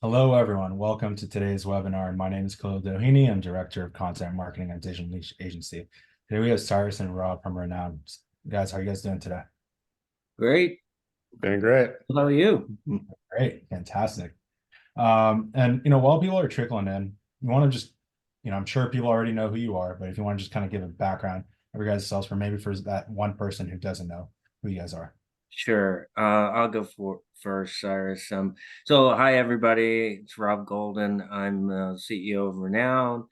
Hello, everyone. Welcome to today's webinar. My name is Khalil Doheny. I'm Director of Content Marketing at Digital Niche Agency. Today we have Cyrus and Rob from Renoun. Guys, how are you guys doing today? Great. Doing great. How are you? Great, fantastic. And while people are trickling in, you want to just, I'm sure people already know who you are, but if you want to just kind of give a background of your guys' selves for that one person who doesn't know who you guys are. Sure. I'll go for first, Cyrus. So hi everybody. It's Rob Golden. I'm CEO of Renown,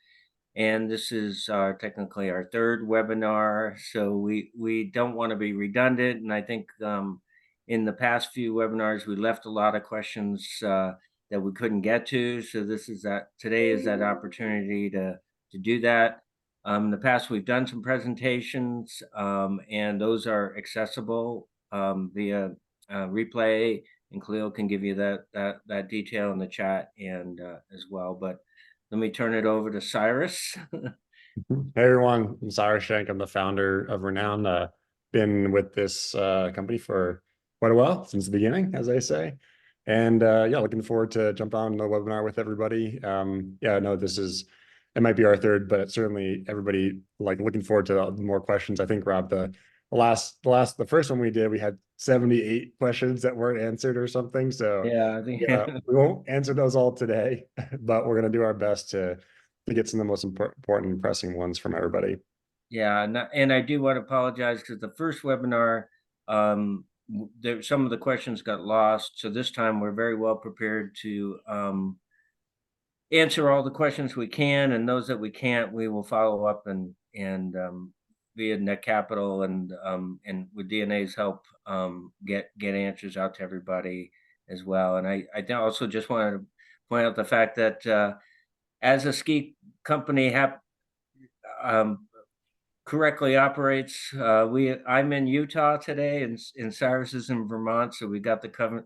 and this is technically our third webinar. So we don't want to be redundant, and I think in the past few webinars we left a lot of questions that we couldn't get to. So today is that opportunity to do that. In the past, we've done some presentations, and those are accessible via replay, and Khalil can give you that detail in the chat and as well. But let me turn it over to Cyrus. Hey everyone, I'm Cyrus Shank. I'm the founder of Renown. Been with this company for quite a while, since the beginning, as I say. And yeah, looking forward to jump on the webinar with everybody. Yeah, no, it might be our third, but it's certainly everybody looking forward to more questions. I think, Rob, the first one we did, we had 78 questions that weren't answered or something. So Yeah, I think yeah, we won't answer those all today, but we're gonna do our best to get some of the most important and pressing ones from everybody. yeah, and I do want to apologize because the first webinar, some of the questions got lost. So this time we're very well prepared to answer all the questions we can, and those that we can't, we will follow up and via Net Capital and with DNA's help get answers out to everybody as well. And I also just wanted to point out the fact that as a ski company um, correctly operates, I'm in Utah today, and Cyrus is in Vermont, so we got the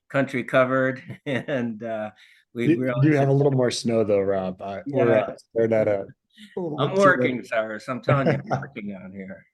country covered, and we You do have a little more snow though, Rob. We're yeah. staring at a little I'm bit too working, Cyrus. I'm telling you, I'm working on here.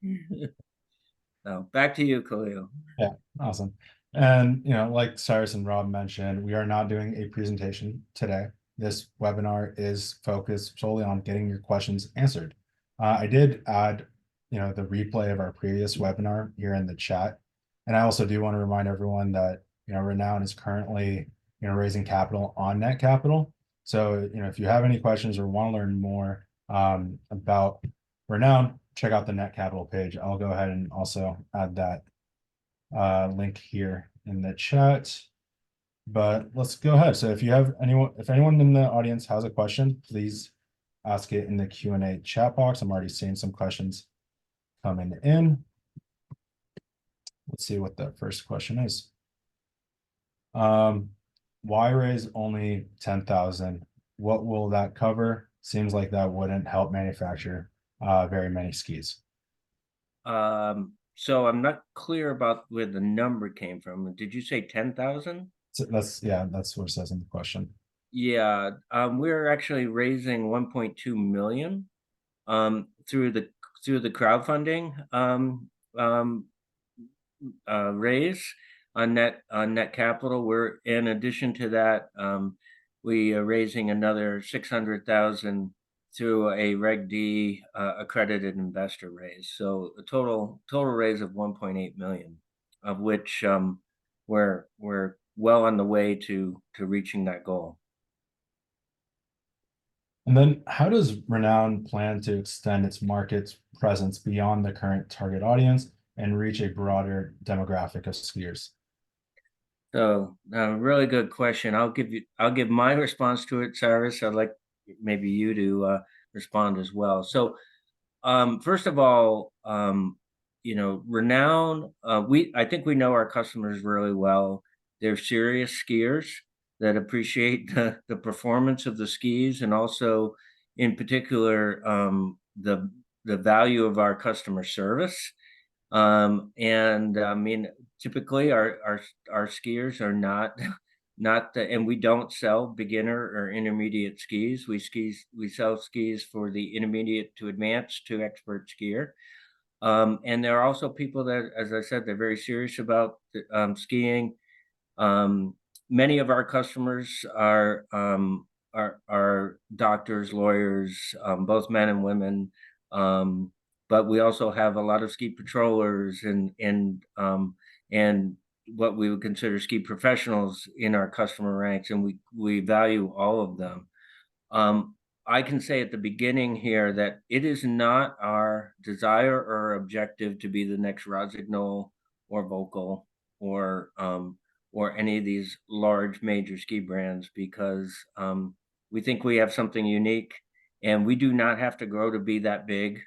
So back to you, Khalil. Yeah, awesome. And like Cyrus and Rob mentioned, we are not doing a presentation today. This webinar is focused solely on getting your questions answered. I did add, the replay of our previous webinar here in the chat. And I also do want to remind everyone that, Renown is currently, raising capital on Net Capital. So, if you have any questions or want to learn more about Renown, check out the Net Capital page. I'll go ahead and also add that link here in the chat. But let's go ahead. So if anyone in the audience has a question, please ask it in the Q&A chat box. I'm already seeing some questions coming in. Let's see what the first question is. Why raise only 10,000? What will that cover? Seems like that wouldn't help manufacture very many skis. So I'm not clear about where the number came from. Did you say 10,000? So that's what it says in the question. Yeah, we're actually raising 1.2 million through the crowdfunding raise on Net Capital. We're in addition to that, we are raising another 600,000 through a Reg D accredited investor raise. So a total raise of 1.8 million, of which we're well on the way to reaching that goal. And then how does Renown plan to extend its market presence beyond the current target audience and reach a broader demographic of skiers? So, really good question. I'll give my response to it, Cyrus. I'd like maybe you to respond as well. So, first of all, Renown, I think we know our customers really well. They're serious skiers that appreciate the performance of the skis, and also, in particular, the value of our customer service. And I mean, typically our skiers are not and we don't sell beginner or intermediate skis. We sell skis for the intermediate to advanced to expert skier. And there are also people that, as I said, they're very serious about skiing. many of our customers are doctors, lawyers, both men and women. But we also have a lot of ski patrollers and what we would consider ski professionals in our customer ranks, and we value all of them. I can say at the beginning here that it is not our desire or objective to be the next Rosignol or Vocal or any of these large major ski brands, because we think we have something unique, and we do not have to grow to be that big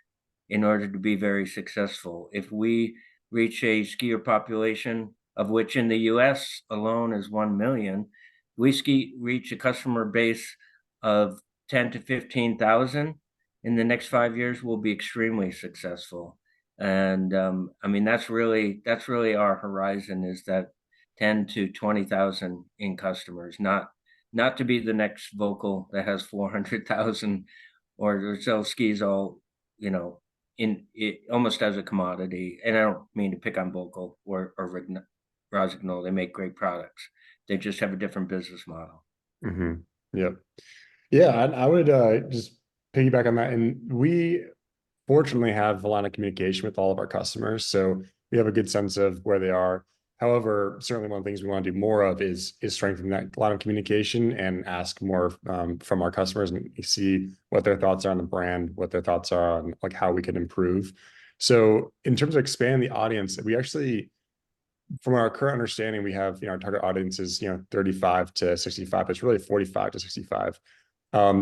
in order to be very successful. If we reach a skier population of which in the US alone is 1 million, we reach a customer base of 10 to 15,000 in the next 5 years, we'll be extremely successful. And I mean, that's really our horizon, is that 10 to 20,000 in customers, not to be the next Vocal that has 400,000 or sell skis all, you know, in it almost as a commodity. And I don't mean to pick on Vocal or Rosignol. They make great products. They just have a different business model. Yep. Yeah, I would just piggyback on that. And we fortunately have a lot of communication with all of our customers, so we have a good sense of where they are. However, certainly one of the things we want to do more of is strengthen that line of communication and ask more from our customers and see what their thoughts are on the brand, what their thoughts are on like how we can improve. So in terms of expanding the audience, we actually, from our current understanding, we have, our target audience is 35 to 65, but it's really 45 to 65.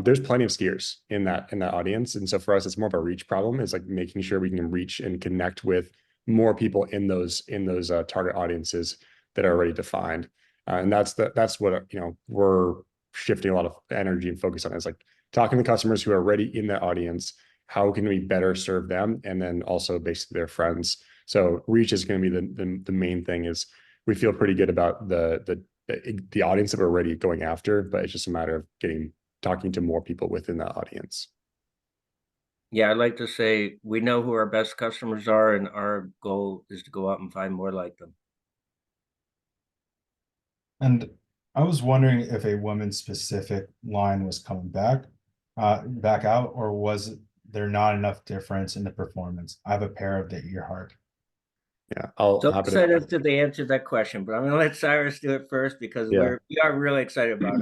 There's plenty of skiers in that audience, and so for us, it's more of a reach problem. Is like making sure we can reach and connect with more people in those target audiences that are already defined, and that's what we're shifting a lot of energy and focus on. Is like talking to customers who are already in that audience. How can we better serve them, and then also basically their friends. So reach is going to be the main thing. Is we feel pretty good about the audience that we're already going after, but it's just a matter of talking to more people within that audience. Yeah, I'd like to say we know who our best customers are, and our goal is to go out and find more like them. And I was wondering if a women's specific line was coming back out, or was there not enough difference in the performance? I have a pair of the Earhart. Yeah, So happy excited to the answer to that question, but I'm going to let Cyrus do it first, because we are really excited about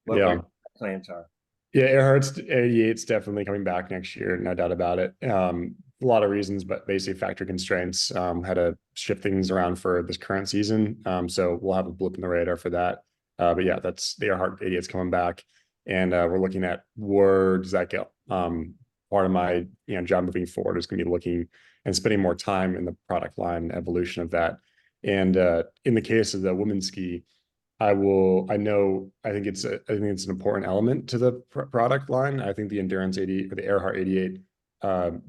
what our plans are. Yeah, Earhart's 88's definitely coming back next year, no doubt about it. A lot of reasons, but basically factory constraints had to shift things around for this current season. So we'll have a blip in the radar for that. But yeah, that's the Earhart 88's coming back, and we're looking at where does that go. Part of my job moving forward is going to be looking and spending more time in the product line evolution of that. And in the case of the women's ski, I think it's an important element to the product line. I think the Endurance 80 or the Earhart 88 I'm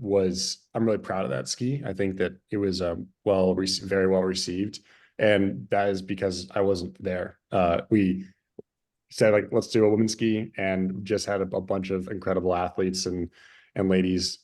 really proud of that ski. I think that it was very well received, and that is because I wasn't there. We said, like, let's do a women's ski, and just had a bunch of incredible athletes and ladies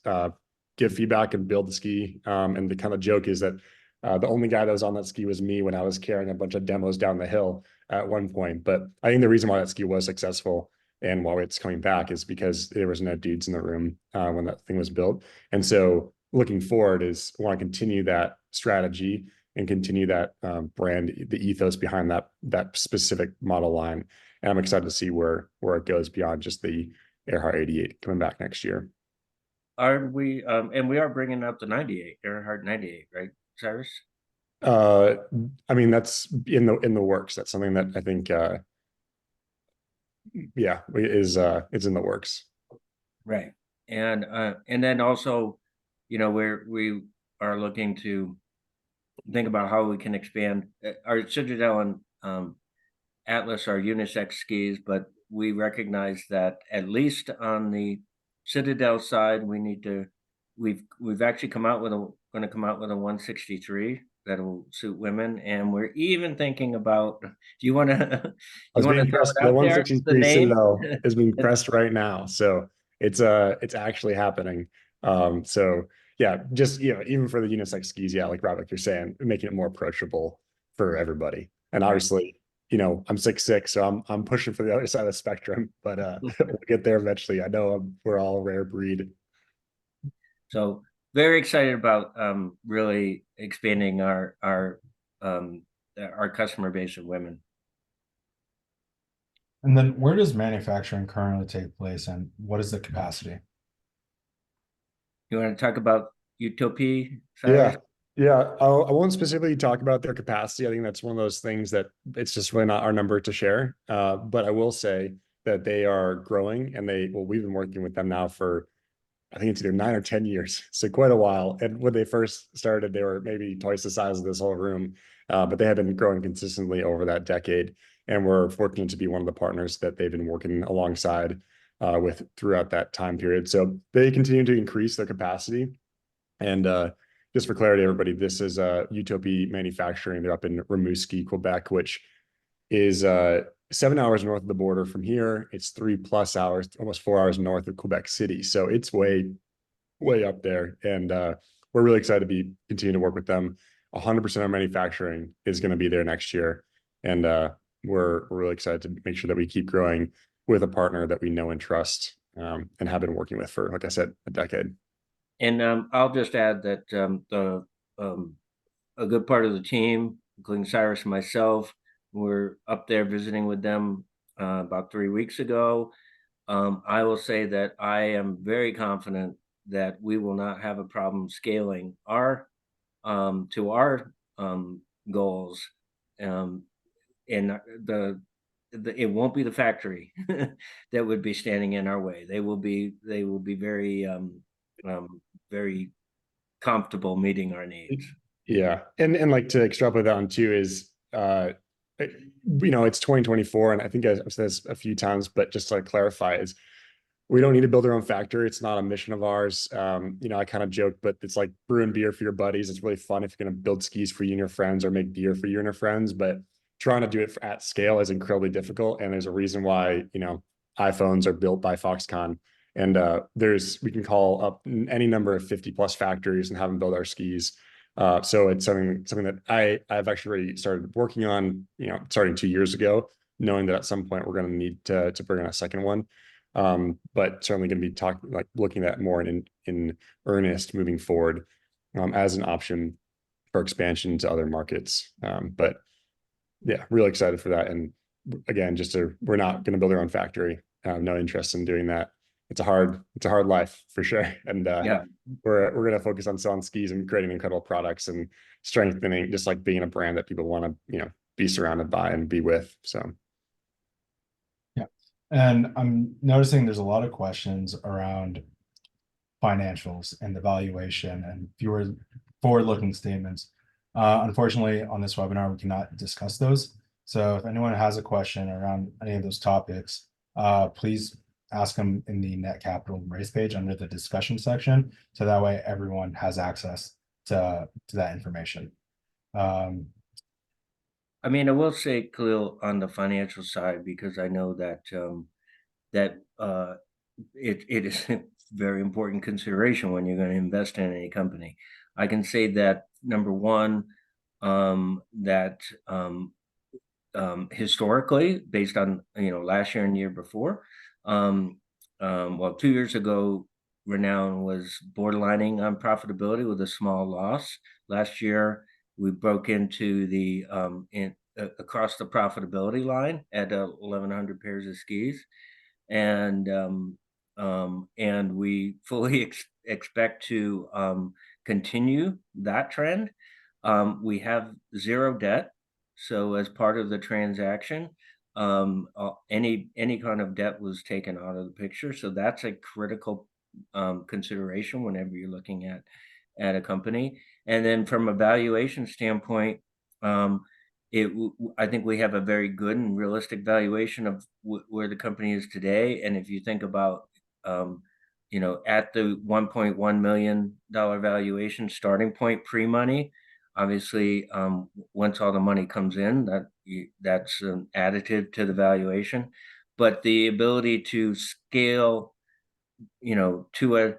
give feedback and build the ski. And the kind of joke is that the only guy that was on that ski was me when I was carrying a bunch of demos down the hill at one point. But I think the reason why that ski was successful and why it's coming back is because there was no dudes in the room when that thing was built. And so looking forward is I want to continue that strategy and continue that brand, the ethos behind that specific model line. And I'm excited to see where it goes beyond just the Earhart 88 coming back next year. Are we and we are bringing out the 98 Earhart 98, right, Cyrus? I mean, that's in the works. That's something that I think it's in the works. Right. And then also, we are looking to think about how we can expand our Citadel and Atlas are unisex skis, but we recognize that at least on the Citadel side, we've actually going to come out with a 163 that'll suit women, and we're even thinking about. Do you want to? The 163 Citadel is being pressed right now, so it's actually happening. So yeah, just even for the unisex skis, yeah, like Rob, like you're saying, making it more approachable for everybody, and obviously I'm 6'6", so I'm pushing for the other side of the spectrum, but we'll get there eventually. I know we're all a rare breed. So very excited about really expanding our customer base of women. And then where does manufacturing currently take place and what is the capacity? You want to talk about Utopia, Yeah. Cyrus? Yeah. I won't specifically talk about their capacity. I think that's one of those things that it's just really not our number to share. But I will say that they are growing, and we've been working with them now for, I think it's either 9 or 10 years, so quite a while. And when they first started, they were maybe twice the size of this whole room, but they have been growing consistently over that decade. And we're fortunate to be one of the partners that they've been working alongside with throughout that time period. So they continue to increase their capacity. And just for clarity, everybody, this is Utopia Manufacturing. They're up in Rimouski, Quebec, which is 7 hours north of the border from here. It's 3+ hours, almost 4 hours north of Quebec City. So it's way, way up there. And we're really excited to continue to work with them. 100% of manufacturing is going to be there next year. And we're really excited to make sure that we keep growing with a partner that we know and trust, and have been working with for, like I said, a decade. And I'll just add that a good part of the team, including Cyrus and myself, were up there visiting with them about 3 weeks ago. I will say that I am very confident that we will not have a problem scaling to our goals, and it won't be the factory that would be standing in our way. They will be very comfortable meeting our needs. Yeah. And like to extrapolate that on too is, it's 2024. And I think I've said this a few times, but just to clarify is we don't need to build our own factory. It's not a mission of ours. I kind of joke, but it's like brewing beer for your buddies. It's really fun if you're going to build skis for you and your friends, or make beer for you and your friends, but trying to do it at scale is incredibly difficult. And there's a reason why, iPhones are built by Foxconn. And we can call up any number of 50+ factories and have them build our skis. So it's something that I've actually already started working on, starting 2 years ago, knowing that at some point we're going to need to bring in a second one. But certainly going to be looking at more in earnest moving forward, as an option for expansion to other markets. But yeah, really excited for that. And again, we're not going to build our own factory. No interest in doing that. It's a hard life for sure. And Yeah. we're going to focus on selling skis and creating incredible products and strengthening, just like being a brand that people want to, be surrounded by and be with. So. Yeah. And I'm noticing there's a lot of questions around financials and the valuation and fewer forward-looking statements. Unfortunately, on this webinar, we cannot discuss those. So if anyone has a question around any of those topics, please ask them in the Net Capital Raise page under the discussion section. So that way everyone has access to that information. I will say, Khalil, on the financial side, because I know that it is a very important consideration when you're going to invest in any company. I can say that number one, that historically, based on last year and the year before, 2 years ago, Renoun was borderlining on profitability with a small loss. Last year, we broke into the across the profitability line at 1,100 pairs of skis, and we fully expect to continue that trend. We have zero debt, so as part of the transaction, any kind of debt was taken out of the picture. So that's a critical consideration whenever you're looking at a company. And then from a valuation standpoint, I think we have a very good and realistic valuation of where the company is today. And if you think about, at the $1.1 million valuation starting point pre-money, obviously, once all the money comes in, that's an additive to the valuation. But the ability to scale, to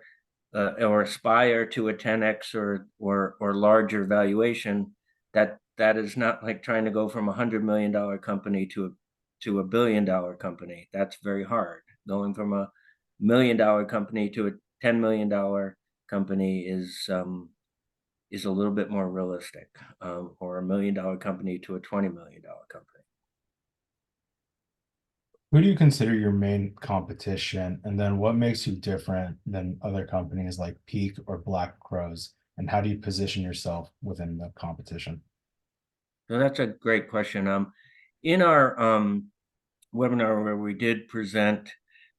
or aspire to a 10x or larger valuation, that is not like trying to go from $100 million company to a $1 billion company. That's very hard. Going from a $1 million company to a $10 million company is a little bit more realistic, or a $1 million company to a $20 million company. Who do you consider your main competition? And then what makes you different than other companies like Peak or Black Crows? And how do you position yourself within the competition? So that's a great question. In our webinar where we did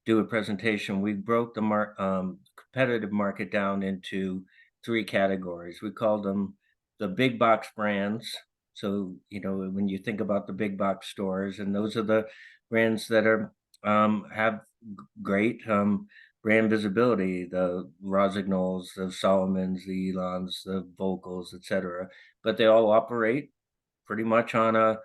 do a presentation, we broke the competitive market down into 3 categories. We called them the big box brands. So, when you think about the big box stores, and those are the brands that have great brand visibility, the Rosignol's, the Solomons, the Elons, the Vocals, etc. But they all operate pretty much on a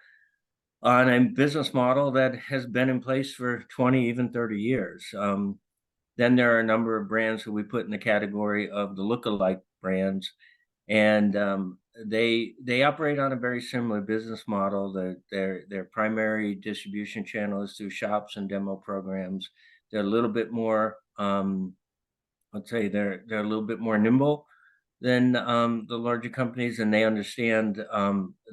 business model that has been in place for 20, even 30 years. Then there are a number of brands that we put in the category of the lookalike brands, and they operate on a very similar business model. Their primary distribution channel is through shops and demo programs. They're a little bit more, let's say, they're a little bit more nimble than the larger companies, and they understand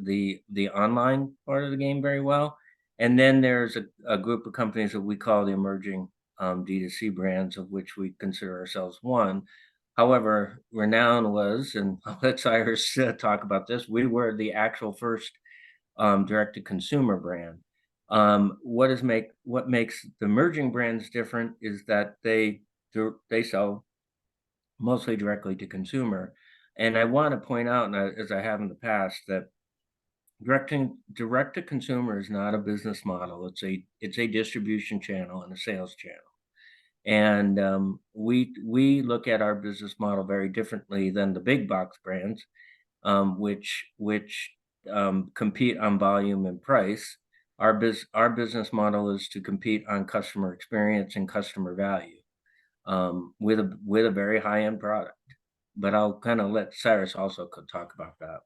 the online part of the game very well. And then there's a group of companies that we call the emerging D2C brands, of which we consider ourselves one. However, Renoun was, and I'll let Cyrus talk about this, we were the actual first direct-to-consumer brand. What makes the emerging brands different is that they sell mostly directly to consumer. And I want to point out, and as I have in the past, that direct to consumer is not a business model. It's a distribution channel and a sales channel. And we look at our business model very differently than the big box brands, which compete on volume and price. Our business model is to compete on customer experience and customer value, with a very high end product. But I'll kind of let Cyrus also talk about that.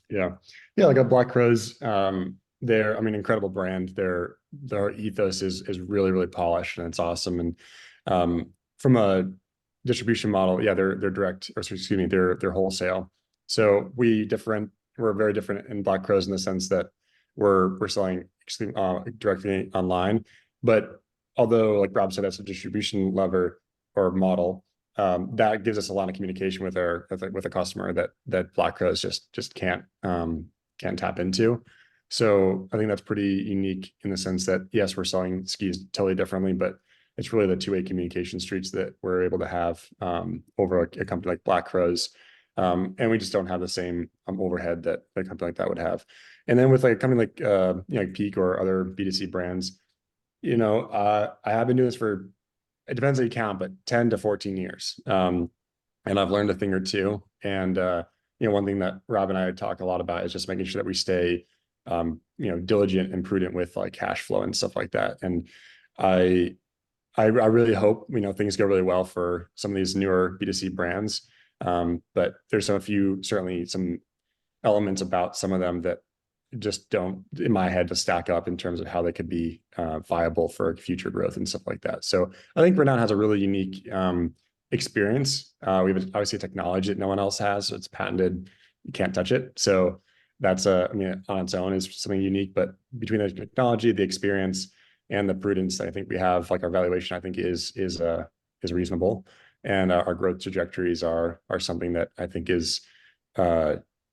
Yeah, like a Black Crows, they're, incredible brand. Their ethos is really, really polished, and it's awesome. And from a distribution model, they're direct, or excuse me, they're wholesale. So we're very different in Black Crows in the sense that we're selling directly online. But although, like Rob said, that's a distribution lever or model, that gives us a lot of communication with a customer that Black Crows just can't tap into. So I think that's pretty unique in the sense that, yes, we're selling skis totally differently, but it's really the two-way communication streets that we're able to have over a company like Black Crows. And we just don't have the same overhead that a company like that would have. And then with like a company like like Peak or other B2C brands, I have been doing this for, it depends how you count, but 10 to 14 years. And I've learned a thing or two. And one thing that Rob and I talk a lot about is just making sure that we stay diligent and prudent with like cash flow and stuff like that. And I really hope things go really well for some of these newer B2C brands. But there's certainly some elements about some of them that just don't, in my head, to stack up in terms of how they could be viable for future growth and stuff like that. So I think Renoun has a really unique experience. We have obviously a technology that no one else has, so it's patented. You can't touch it. So that's on its own is something unique. But between the technology, the experience, and the prudence, I think we have, like, our valuation, I think is reasonable, and our growth trajectories are something that I think is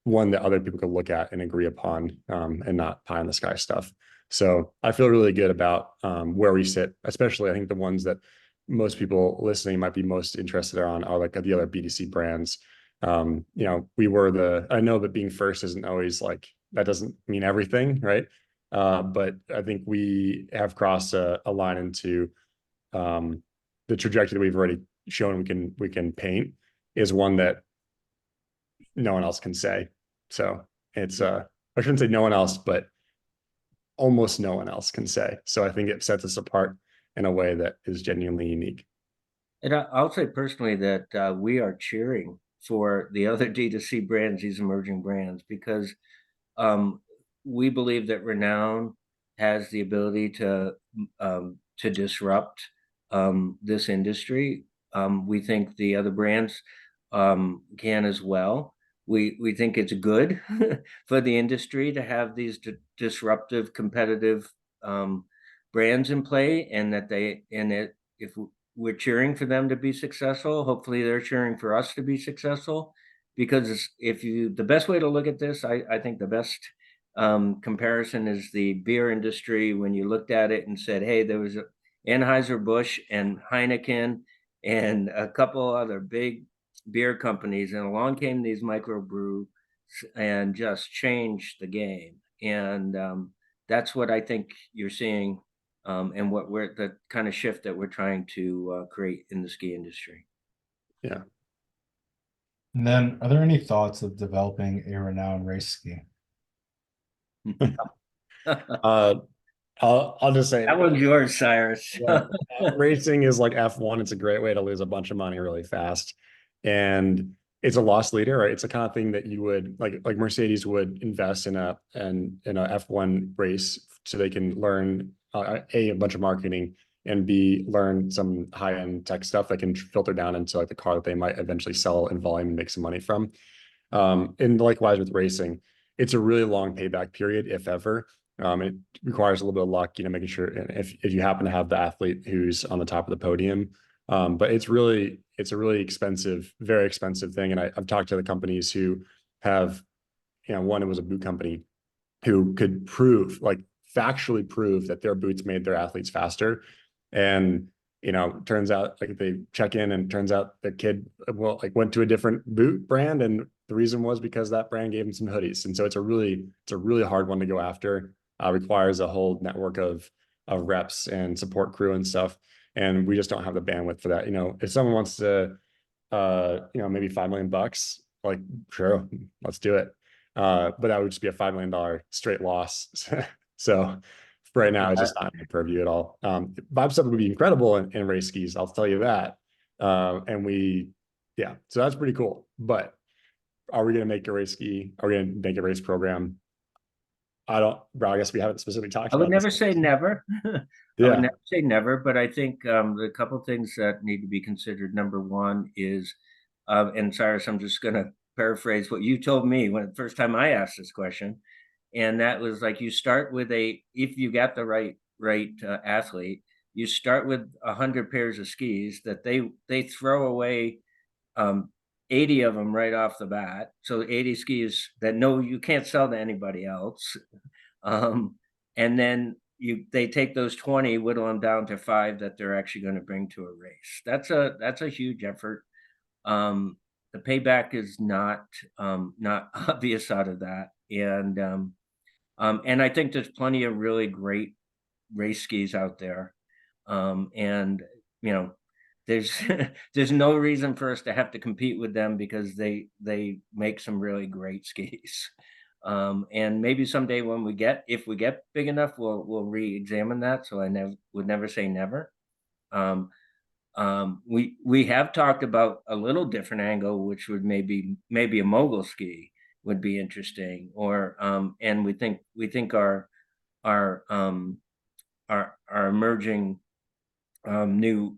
one that other people could look at and agree upon, and not pie in the sky stuff. So I feel really good about where we sit, especially I think the ones that most people listening might be most interested on are like the other B2C brands. We were I know that being first isn't always like, that doesn't mean everything, right? But I think we have crossed a line into the trajectory that we've already shown we can paint is one that no one else can say. So it's I shouldn't say no one else, but almost no one else can say. So I think it sets us apart in a way that is genuinely unique. And I'll say personally that we are cheering for the other D2C brands, these emerging brands, because we believe that Renoun has the ability to disrupt this industry. We think the other brands can as well. We think it's good for the industry to have these disruptive, competitive brands in play, and that if we're cheering for them to be successful, hopefully they're cheering for us to be successful. Because the best way to look at this, I think the best comparison is the beer industry. When you looked at it and said, hey, there was Anheuser-Busch and Heineken and a couple other big beer companies, and along came these microbrews and just changed the game. And that's what I think you're seeing, and what we're the kind of shift that we're trying to create in the ski industry. Yeah. And then, are there any thoughts of developing a Renown race ski? I'll just say That one's yours, Cyrus. yeah, racing is like F1. It's a great way to lose a bunch of money really fast. And it's a loss leader, right? It's the kind of thing that you would like Mercedes would invest in a F1 race so they can learn a bunch of marketing, and B, learn some high-end tech stuff that can filter down into like the car that they might eventually sell in volume and make some money from. And likewise with racing, it's a really long payback period, if ever. It requires a little bit of luck, making sure if you happen to have the athlete who's on the top of the podium. But it's a really expensive, very expensive thing. And I've talked to the companies who have, one, it was a boot company who could factually prove that their boots made their athletes faster. And turns out like they check in and turns out the kid went to a different boot brand, and the reason was because that brand gave him some hoodies. And so it's a really hard one to go after. Requires a whole network of reps and support crew and stuff, and we just don't have the bandwidth for that. If someone wants to maybe $5 million, like, sure, let's do it. But that would just be a $5 million straight loss. So right now, it's just not in the purview at all. Vibe stuff would be incredible in race skis, I'll tell you that. So that's pretty cool. But are we going to make a race ski? Are we going to make a race program? I guess we haven't specifically talked about I would never this. say never. I Yeah. would never say never, but I think the couple things that need to be considered. Number one is, and Cyrus, I'm just going to paraphrase what you told me when the first time I asked this question, and that was like, you start with if you got the right athlete, you start with 100 pairs of skis that they throw away 80 of them right off the bat. So 80 skis that you can't sell to anybody else. And then they take those 20, whittle them down to 5 that they're actually going to bring to a race. That's a huge effort. The payback is not obvious out of that. And I think there's plenty of really great race skis out there. And there's there's no reason for us to have to compete with them, because they make some really great skis. And maybe someday if we get big enough, we'll re-examine that. So I would never say never. We have talked about a little different angle, which would maybe a mogul ski would be interesting, or and we think our emerging new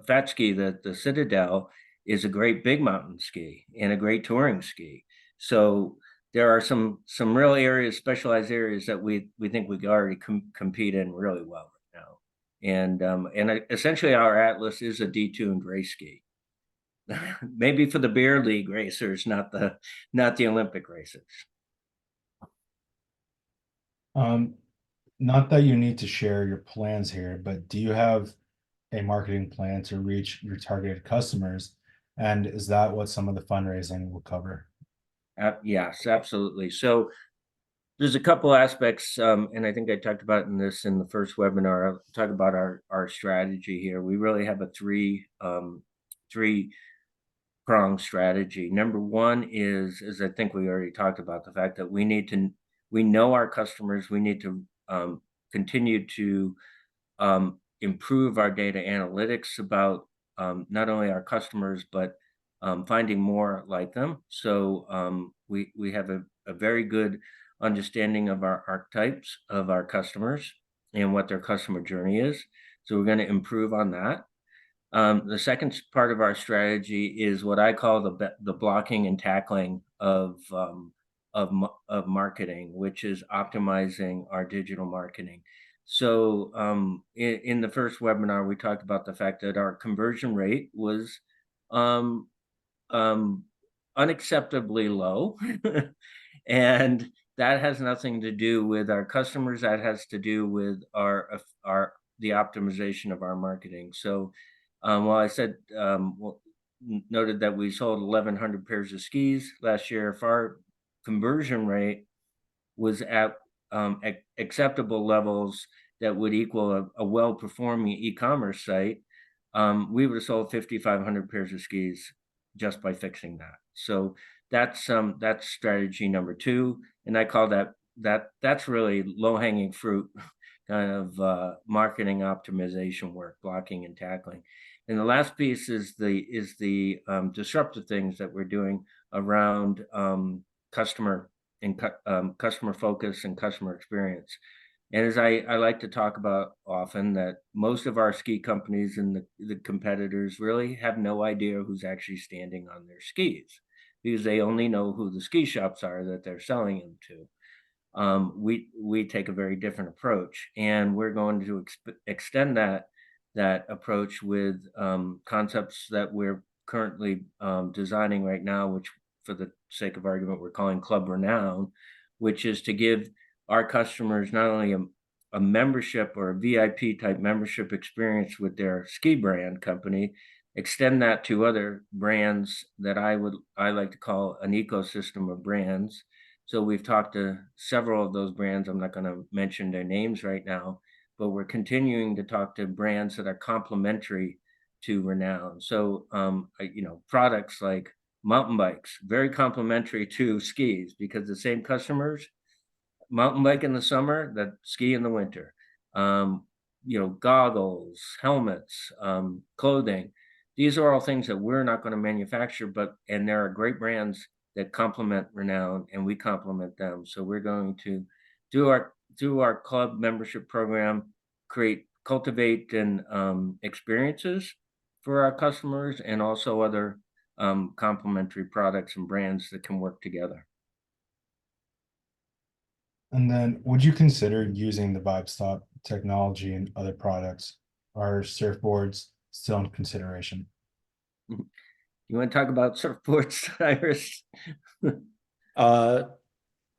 fat ski, the Citadel, is a great big mountain ski and a great touring ski. So there are some real areas, specialized areas that we think we can already compete in really well right now. And essentially our Atlas is a detuned race ski. Maybe for the beer league racers, not the Olympic racers. Not that you need to share your plans here, but do you have a marketing plan to reach your targeted customers? And is that what some of the fundraising will cover? Yes, absolutely. So there's a couple aspects, and I think I talked about in the first webinar. I'll talk about our strategy here. We really have a three-pronged strategy. Number one is I think we already talked about, the fact that we know our customers. We need to continue to improve our data analytics about not only our customers, but finding more like them. So we have a very good understanding of our archetypes of our customers and what their customer journey is. So we're going to improve on that. The second part of our strategy is what I call the blocking and tackling of marketing, which is optimizing our digital marketing. So in the first webinar, we talked about the fact that our conversion rate was um, unacceptably low. And that has nothing to do with our customers. That has to do with the optimization of our marketing. So while I said noted that we sold 1,100 pairs of skis last year, if our conversion rate was at acceptable levels that would equal a well-performing e-commerce site, we would have sold 5,500 pairs of skis just by fixing that. So that's strategy number two, and I call that's really low-hanging fruit kind of marketing optimization work, blocking and tackling. And the last piece is the disruptive things that we're doing around customer and customer focus and customer experience. And as I like to talk about often, that most of our ski companies and the competitors really have no idea who's actually standing on their skis, because they only know who the ski shops are that they're selling them to. We take a very different approach, and we're going to extend that approach with concepts that we're currently designing right now, which, for the sake of argument, we're calling Club Renoun, which is to give our customers not only a membership or a VIP type membership experience with their ski brand company, extend that to other brands that I like to call an ecosystem of brands. So we've talked to several of those brands. I'm not going to mention their names right now, but we're continuing to talk to brands that are complementary to Renoun. So, products like mountain bikes, very complementary to skis, because the same customers mountain bike in the summer that ski in the winter. Goggles, helmets, clothing. These are all things that we're not going to manufacture, and there are great brands that complement Renoun, and we complement them. So we're going to do our club membership program, cultivate and experiences for our customers, and also other complementary products and brands that can work together. And then would you consider using the Vibe Stop technology in other products? Are surfboards still in consideration? You want to talk about surfboards, Cyrus?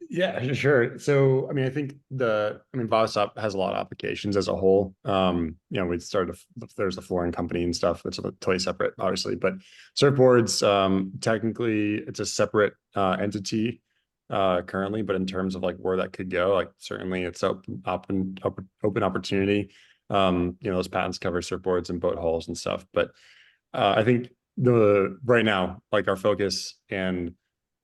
Yeah, sure. So, I mean, I think Vibe has a lot of applications as a whole. We started, there's a flooring company and stuff that's totally separate, obviously, but surfboards, technically it's a separate entity currently, but in terms of like where that could go, like certainly it's open opportunity. Those patents cover surfboards and boat hulls and stuff, but I think right now, like our focus and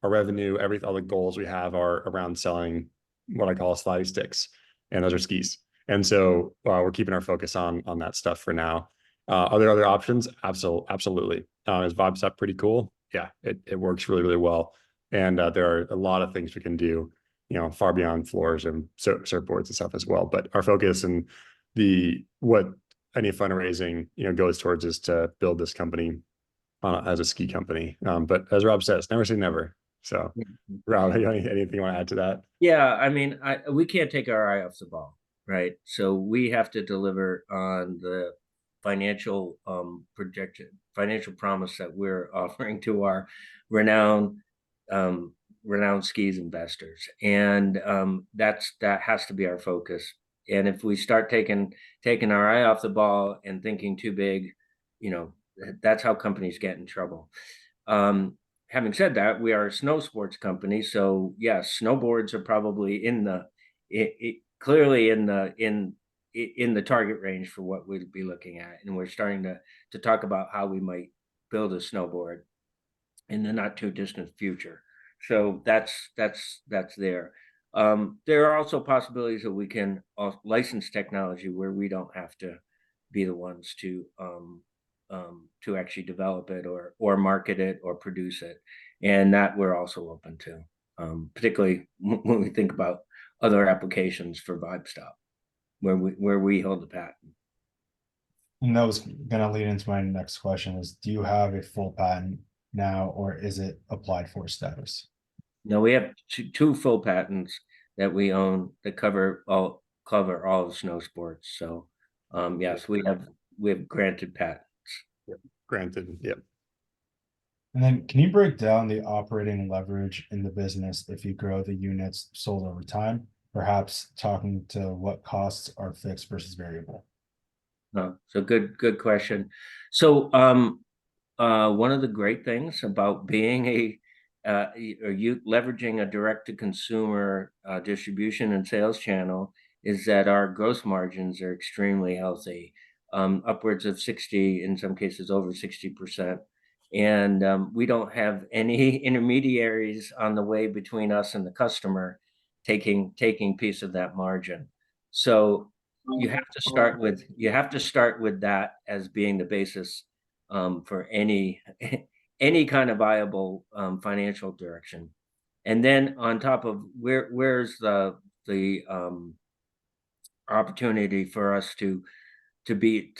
our revenue, all the goals we have are around selling what I call sliding sticks, and those are skis. And so we're keeping our focus on that stuff for now. Are there other options? Absolutely. Is Vibe Stop pretty cool? Yeah, it works really, really well. And there are a lot of things we can do, far beyond floors and surfboards and stuff as well. But our focus and what any fundraising, goes towards is to build this company as a ski company. But as Rob says, never say never. So, Rob, anything you want to add to that? Yeah, I mean, we can't take our eye off the ball, right? So we have to deliver on the financial financial promise that we're offering to our renowned skis investors, and that has to be our focus. And if we start taking our eye off the ball and thinking too big, that's how companies get in trouble. Having said that, we are a snow sports company, so yes, snowboards are probably clearly in the target range for what we'd be looking at, and we're starting to talk about how we might build a snowboard in the not too distant future. So that's there. There are also possibilities that we can license technology where we don't have to be the ones to to actually develop it or market it or produce it, and that we're also open to, particularly when we think about other applications for Vibe Stop, where we hold the patent. And that was gonna lead into my next question is, do you have a full patent now, or is it applied for status? No, we have two full patents that we own that cover all of snow sports. So, yes, we have granted patents. Granted, yep. And then can you break down the operating leverage in the business if you grow the units sold over time? Perhaps talking to what costs are fixed versus variable. So good question. So, one of the great things about being you leveraging a direct to consumer distribution and sales channel is that our gross margins are extremely healthy, upwards of 60, in some cases over 60%. And we don't have any intermediaries on the way between us and the customer taking piece of that margin. So you have to start with that as being the basis for any kind of viable financial direction. And then on top of where's the opportunity for us to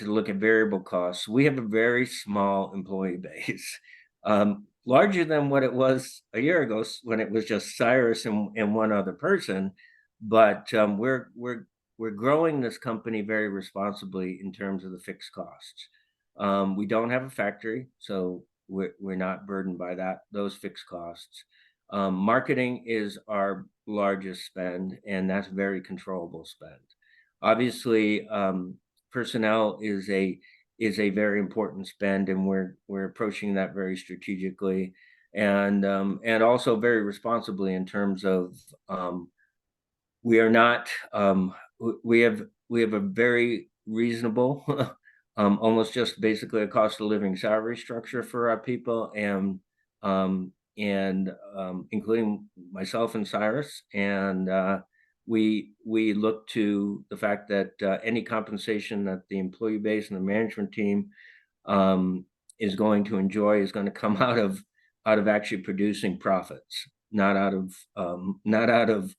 look at variable costs. We have a very small employee base, larger than what it was a year ago when it was just Cyrus and one other person. But we're growing this company very responsibly in terms of the fixed costs. We don't have a factory, so we're not burdened by those fixed costs. Marketing is our largest spend, and that's very controllable spend. Obviously, personnel is a very important spend, and we're approaching that very strategically, and also very responsibly in terms of we are not we have a very reasonable almost just basically a cost of living salary structure for our people, and including myself and Cyrus, and we look to the fact that any compensation that the employee base and the management team is going to enjoy is going to come out of actually producing profits, not out of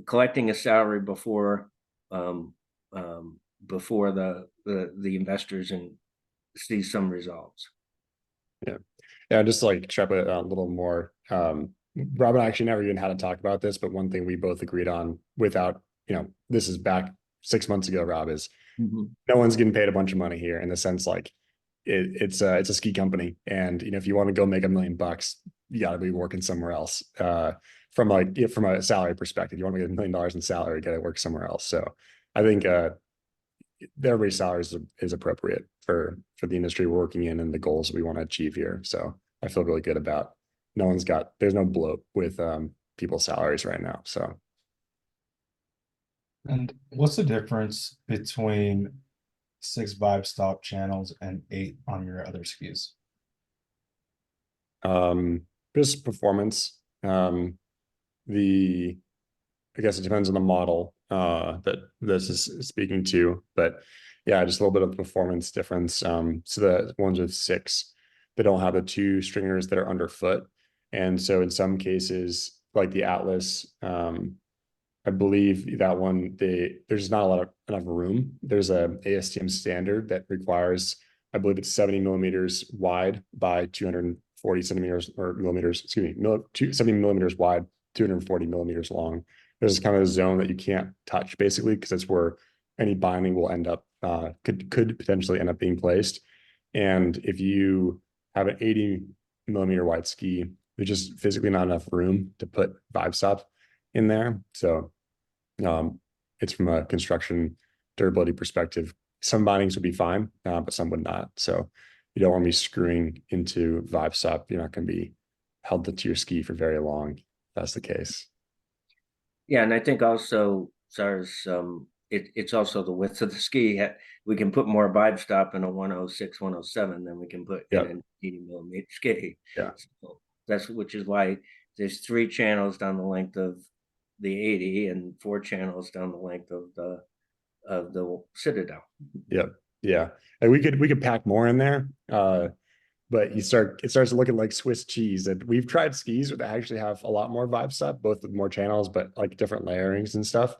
collecting a salary before the investors and see some results. Yeah, just like extrapolate a little more. Rob and I actually never even had to talk about this, but one thing we both agreed on without, this is back 6 months ago, Rob, is no one's getting paid a bunch of money here, in the sense like it's a ski company, and if you want to go make $1 million, you got to be working somewhere else. From a salary perspective, you want to get $1 million in salary, you got to work somewhere else. So I think everybody's salary is appropriate for the industry we're working in and the goals we want to achieve here. So I feel really good about there's no bloat with people's salaries right now. So. And what's the difference between 6 Vibe Stop channels and 8 on your other SKUs? Just performance. I guess it depends on the model that this is speaking to, but yeah, just a little bit of performance difference. So the ones with 6, they don't have the 2 stringers that are underfoot, and so in some cases, like the Atlas, I believe that one, there's not enough room. There's a ASTM standard that requires, I believe it's 70 millimeters wide by 240 centimeters or millimeters, 70 millimeters wide, 240 millimeters long. There's kind of a zone that you can't touch, basically, because that's where any binding will end up, could potentially end up being placed. And if you have an 80 millimeter wide ski, there's just physically not enough room to put Vibe Stop in there. So it's from a construction durability perspective. Some bindings would be fine, but some would not. So you don't want to be screwing into Vibe Stop. You're not going to be held to your ski for very long if that's the case. Yeah, and I think also, Cyrus, it's also the width of the ski. We can put more Vibe Stop in a 106, 107 than we can put in an 80 millimeter ski. Yeah. So which is why there's 3 channels down the length of the 80 and 4 channels down the length of the Citadel. Yep. Yeah, and we could pack more in there. But it starts looking like Swiss cheese. And we've tried skis that actually have a lot more vibe stuff, both with more channels, but like different layerings and stuff.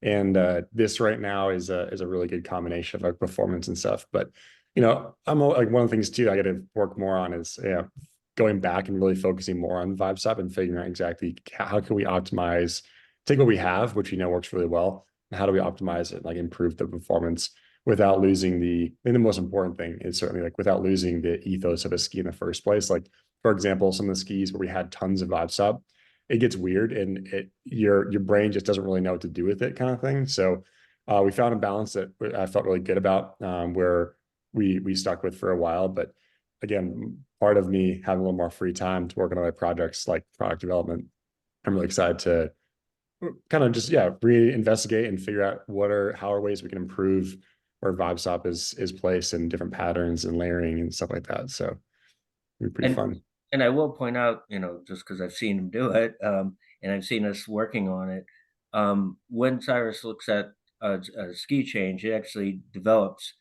And this right now is a really good combination of like performance and stuff. But I'm like one of the things too I got to work more on is going back and really focusing more on vibe stuff and figuring out exactly how can we optimize, take what we have, which we know works really well, and how do we optimize it, like improve the performance without losing the most important thing is certainly like without losing the ethos of a ski in the first place. Like, for example, some of the skis where we had tons of vibe stop, it gets weird and your brain just doesn't really know what to do with it kind of thing. So we found a balance that I felt really good about, where we stuck with for a while. But again, part of me having a little more free time to work on other projects like product development, I'm really excited to kind of just reinvestigate and figure out how are ways we can improve where vibe stop is placed in different patterns and layering and stuff like that. So it'd be pretty And fun. and I will point out, just because I've seen him do it, and I've seen us working on it. When Cyrus looks at a ski change, it actually develops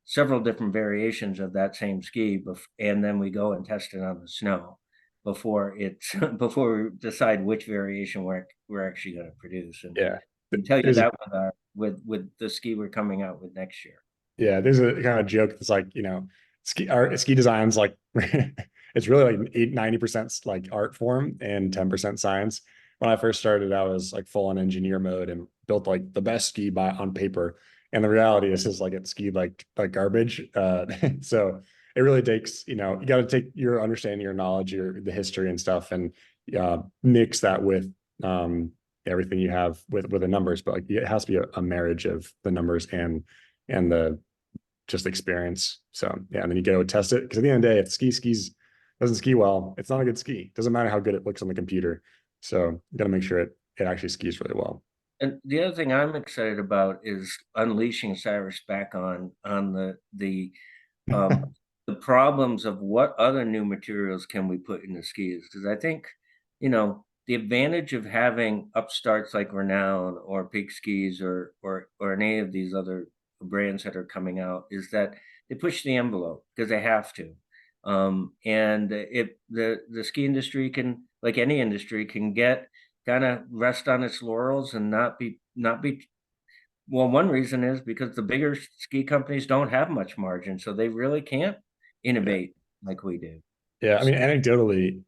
several different variations of that same ski, and then we go and test it on the snow before it's before we decide which variation we're actually going to produce. And Yeah. I can tell you There's a that with the ski we're coming out with next year. Yeah, there's a kind of joke that's like, ski design's like it's really like 90% like art form and 10% science. When I first started, I was like full on engineer mode and built like the best ski by on paper. And the reality is like it skied like garbage. So it really takes, you got to take your understanding, your knowledge, the history and stuff, and mix that with everything you have with the numbers. But like it has to be a marriage of the numbers and the just experience. So yeah, and then you go test it because at the end of the day, if the skis doesn't ski well, it's not a good ski. It doesn't matter how good it looks on the computer. So you got to make sure it actually skis really well. And the other thing I'm excited about is unleashing Cyrus back on the problems of what other new materials can we put in the skis, because I think the advantage of having upstarts like Renoun or Peak Skis or any of these other brands that are coming out is that they push the envelope because they have to. And if the ski industry can, like any industry, can get kind of rest on its laurels and not be. Well, one reason is because the bigger ski companies don't have much margin, so they really can't Yeah. innovate like we do. Yeah, I mean, anecdotally,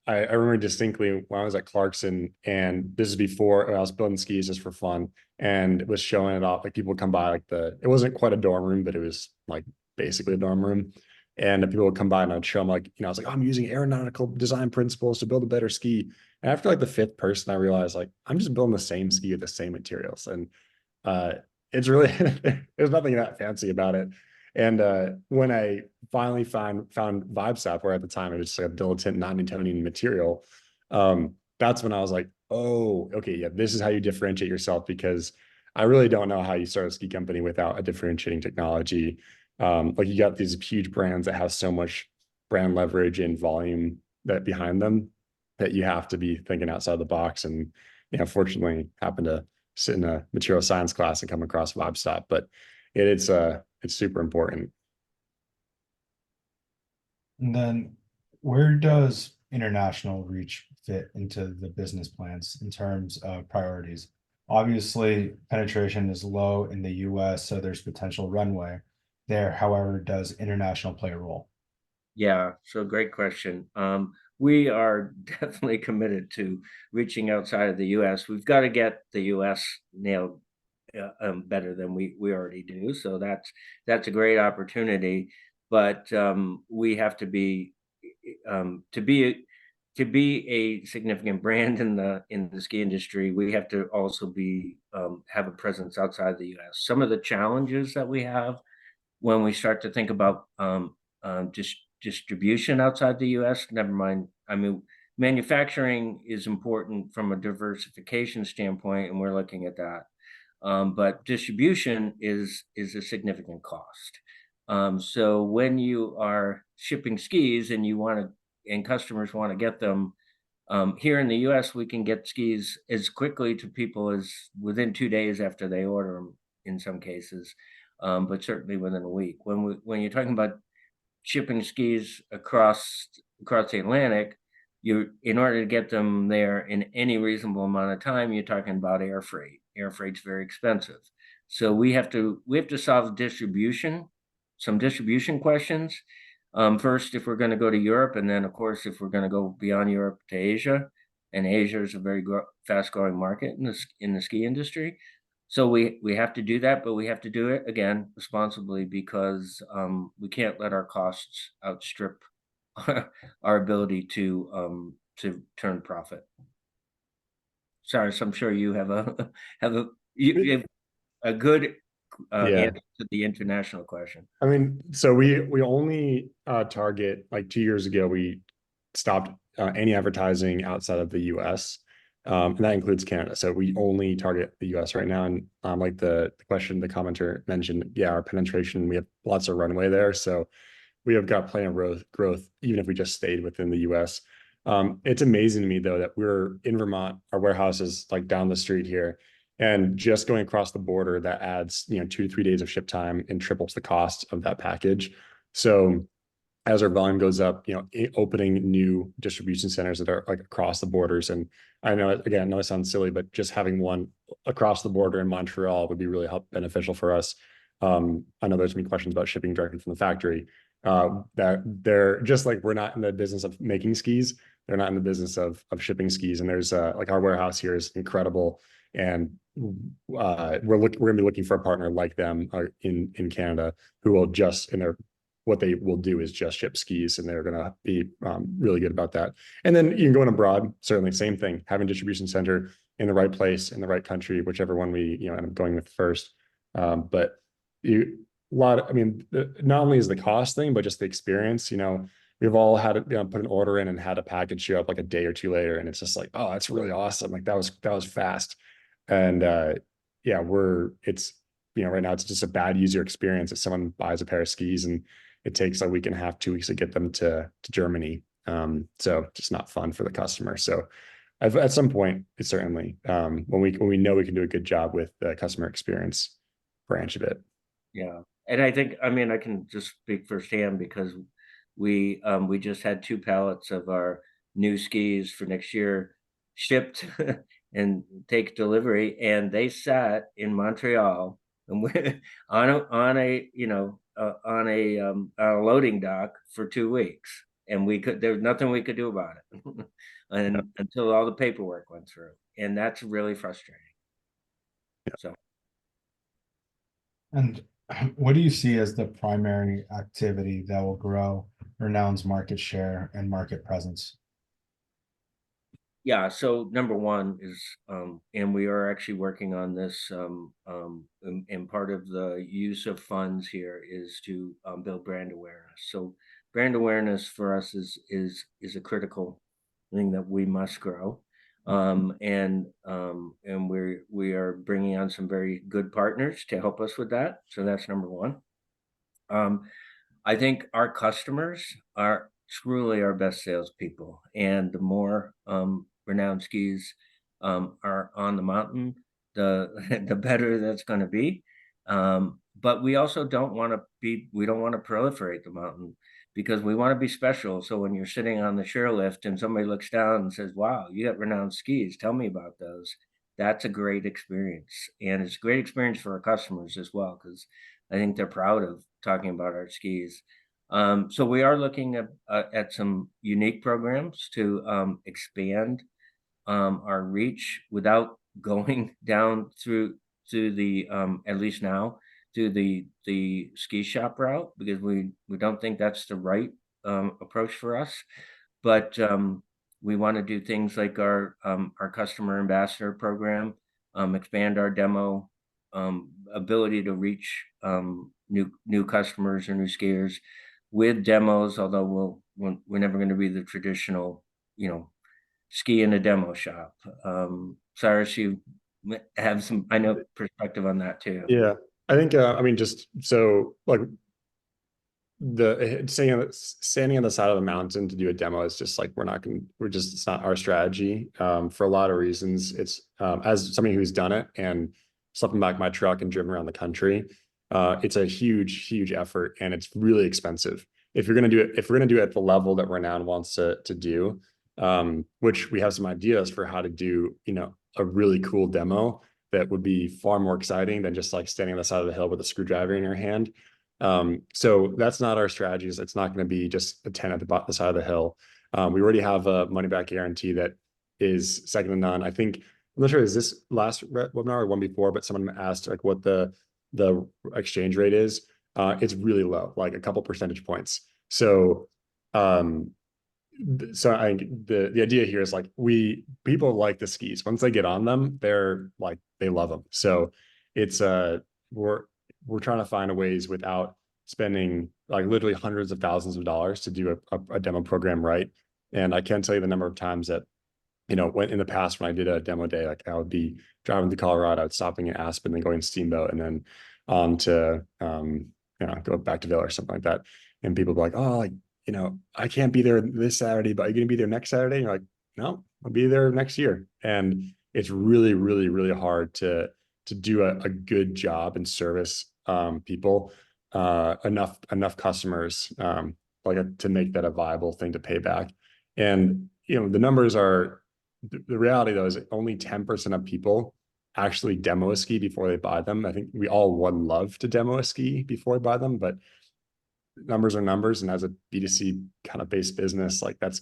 I remember distinctly when I was at Clarkson, and this is before I was building skis just for fun, and was showing it off. Like people would come by, it wasn't quite a dorm room, but it was like basically a dorm room, and the people would come by and I'd show them I was like, oh, I'm using aeronautical design principles to build a better ski. And after like the fifth person, I realized like I'm just building the same ski with the same materials, and uh, it's really there's nothing that fancy about it. And when I finally found VibeStop, where at the time it was just like a dilettante non-Newtonian material, that's when I was like, oh, okay, yeah, this is how you differentiate yourself, because I really don't know how you start a ski company without a differentiating technology. Like you got these huge brands that have so much brand leverage and volume that behind them that you have to be thinking outside the box. And fortunately, happened to sit in a material science class and come across VibeStop, but it's super important. And then where does international reach fit into the business plans in terms of priorities? Obviously, penetration is low in the US, so there's potential runway there. However, does international play a role? Yeah, so great question. We are definitely committed to reaching outside of the U.S. We've got to get the U.S. nailed better than we already do. So that's a great opportunity, but we have to be to be a significant brand in the ski industry. We have to also be have a presence outside the U.S. Some of the challenges that we have when we start to think about just distribution outside the U.S. Never mind. I mean, manufacturing is important from a diversification standpoint, and we're looking at that. But distribution is a significant cost. So when you are shipping skis and and customers want to get them here in the U.S., we can get skis as quickly to people as within 2 days after they order them in some cases. but certainly within a week. When you're talking about shipping skis across the Atlantic, in order to get them there in any reasonable amount of time, you're talking about air freight. Air freight's very expensive, so we have to solve some distribution questions. First, if we're going to go to Europe, and then of course, if we're going to go beyond Europe to Asia, and Asia is a very fast growing market in the ski industry. So we have to do that, but we have to do it again responsibly, because we can't let our costs outstrip our ability to turn profit. Sorry, so I'm sure you have a you have a good Yeah. answer to the international question. I mean, so we only target, like 2 years ago, we stopped any advertising outside of the US. And that includes Canada. So we only target the US right now. And like the question the commenter mentioned, yeah, our penetration, we have lots of runway there. So we have got plenty of growth, even if we just stayed within the US. It's amazing to me, though, that we're in Vermont, our warehouse is like down the street here. And just going across the border, that adds, 2 to 3 days of ship time and triples the cost of that package. So as our volume goes up, opening new distribution centers that are like across the borders. And I know, again, I know it sounds silly, but just having one across the border in Montreal would be really beneficial for us. I know there's been questions about shipping directly from the factory. That they're just like, we're not in the business of making skis. They're not in the business of shipping skis. And there's like our warehouse here is incredible. And we're gonna be looking for a partner like them in Canada, who will just what they will do is just ship skis, and they're going to be really good about that. And then you can go in abroad, certainly same thing, having distribution center in the right place, in the right country, whichever one we end up going with first. But I mean, not only is the cost thing, but just the experience. We've all had to put an order in and had a package show up like a day or two later, and it's just like, oh, that's really awesome. Like that was fast. And yeah, it's right now it's just a bad user experience if someone buys a pair of skis and it takes a week and a half, 2 weeks to get them to Germany. So just not fun for the customer. So at some point, it's certainly when we know we can do a good job with the customer experience branch of it. Yeah, and I think, I mean, I can just speak firsthand, because we just had 2 pallets of our new skis for next year shipped and take delivery, and they sat in Montreal and on a loading dock for 2 weeks, and there was nothing we could do about it, and until all the paperwork went through, and that's really frustrating. So. And what do you see as the primary activity that will grow Renoun's market share and market presence? Yeah, so number one is, and we are actually working on this, and part of the use of funds here is to build brand awareness. So brand awareness for us is a critical thing that we must grow, and we are bringing on some very good partners to help us with that. So that's number one. I think our customers are truly our best salespeople, and the more Renoun skis are on the mountain, the the better that's going to be. But we also don't want to proliferate the mountain, because we want to be special. So when you're sitting on the chairlift and somebody looks down and says, "Wow, you got Renoun skis, tell me about those." That's a great experience, and it's a great experience for our customers as well, because I think they're proud of talking about our skis. So we are looking at some unique programs to expand our reach without going down through to the at least now, to the ski shop route, because we don't think that's the right approach for us. But we want to do things like our customer ambassador program, expand our demo ability to reach new customers or new skiers with demos. Although we're never going to be the traditional, ski in a demo shop. Cyrus, you have some, I know, perspective on that too. Yeah, I think I mean, just so like standing on the side of the mountain to do a demo is just like it's not our strategy for a lot of reasons. It's as somebody who's done it and slept in back my truck and driven around the country, It's a huge effort, and it's really expensive. If we're gonna do it at the level that Renown wants to do, which we have some ideas for how to do, a really cool demo that would be far more exciting than just like standing on the side of the hill with a screwdriver in your hand. So that's not our strategies. It's not going to be just a 10 at the side of the hill. We already have a money back guarantee that is second to none. I think, I'm not sure, is this last webinar or one before, but someone asked like what the exchange rate is. It's really low, like a couple percentage points. So um so I think the idea here is like people like the skis. Once they get on them, they're like they love them. So it's we're we're trying to find ways without spending like literally hundreds of thousands of dollars to do a demo program right. And I can't tell you the number of times that, when in the past when I did a demo day, like I would be driving to Colorado, I'd stopping at Aspen, then going to Steamboat, and then on to go back to Vail or something like that. And people be like, oh, like, I can't be there this Saturday, but are you going to be there next Saturday? And you're like, no, I'll be there next year. And it's really, really, really hard to do a good job and service people enough customers to make that a viable thing to pay back. And the numbers are the reality though is only 10% of people actually demo a ski before they buy them. I think we all would love to demo a ski before we buy them, but numbers are numbers. And as a B2C kind of based business, like that's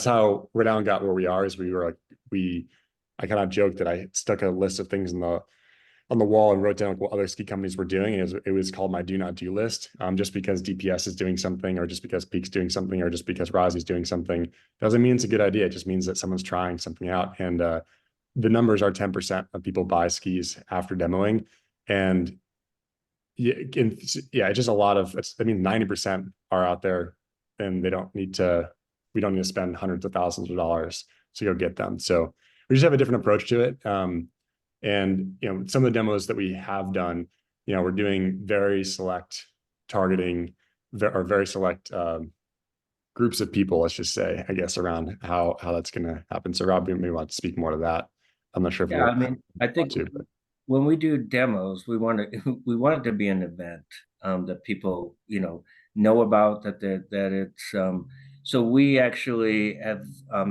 how Renown got where we are. Is I kind of joked that I stuck a list of things on the wall and wrote down what other ski companies were doing. And it was called my do not do list. Just because DPS is doing something, or just because Peak's doing something, or just because Rosie's doing something, doesn't mean it's a good idea. It just means that someone's trying something out. And the numbers are 10% of people buy skis after demoing. And it's just a lot of, 90% are out there, and we don't need to spend hundreds of thousands of dollars to go get them. So we just have a different approach to it. And some of the demos that we have done, we're doing very select targeting, or very select groups of people, let's just say, I guess, around how that's going to happen. So Rob, you may want to speak more to that. I'm not sure if Yeah, I mean, I think but when we do demos, we want it to be an event that people know about, that it's so we actually have